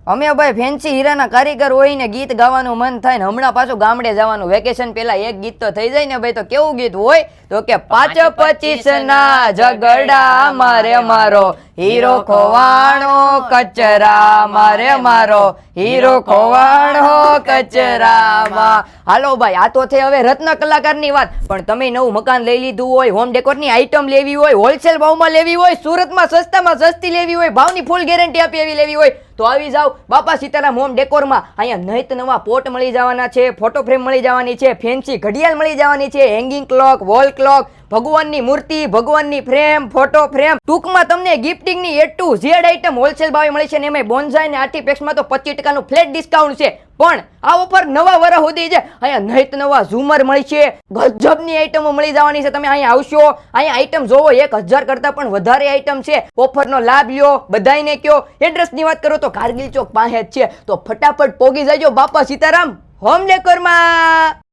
અમે ભાઈ ફેન્સી હીરાના કારીગર હોય ને ગીત ગાવાનું મન થાય ને હમણાં પાછું ગામડે જવાનું વેકેશન પેલા એક ગીત તો થઈ જાય ને ભાઈ તો કેવું ગીત હોય તો કે 5-25 ના ઝઘડા મારે મારો હીરો ખોવાણો કચરા મારે મારો હીરો ખોવાણો કચરામાં. હાલો ભાઈ આ તો થઈ હવે રત્ન કલાકારની વાત, પણ તમે નવું મકાન લઈ લીધું હોય, હોમ ડેકોરની આઈટમ લેવી હોય, હોલસેલ ભાવમાં લેવી હોય, સુરતમાં સસ્તામાં સસ્તી લેવી હોય, ભાવની ફૂલ ગેરંટી આપી એવી લેવી હોય તો આવી જાવ બાપા સીતારામ હોમ ડેકોરમાં. અહીંયા નહિત નવા પોટ મળી જવાના છે, ફોટો ફ્રેમ મળી જવાની છે, ફેન્સી ઘડિયાળ મળી જવાની છે, હેંગિંગ ક્લોક, વોલ ક્લોક, ભગવાનની મૂર્તિ, ભગવાનની ફ્રેમ, ફોટો ફ્રેમ, ટૂંકમાં તમને ગિફ્ટિંગની A to Z item wholesale ભાવે મળી છે. ને એમાં બોન્ઝાઈ ને આર્ટિફેક્ટ્સમાં તો 25% ફ્લેટ ડિસ્કાઉન્ટ છે. પણ આ ઓફર નવા વર્ષ સુધી છે. અહીંયા નહિત નવા ઝુમર મળી છે, ગજબની આઈટમો મળી જવાની છે. તમે અહીંયા આવશો, અહીંયા આઈટમ જોવો 1000 કરતા પણ વધારે આઈટમ છે. ઓફરનો લાભ લ્યો, બધાયને કયો. એડ્રેસની વાત કરો તો કારગિલ ચોક પાસે જ છે, તો ફટાફટ પોગી જાજો બાપા સીતારામ હોમ ડેકોરમાં.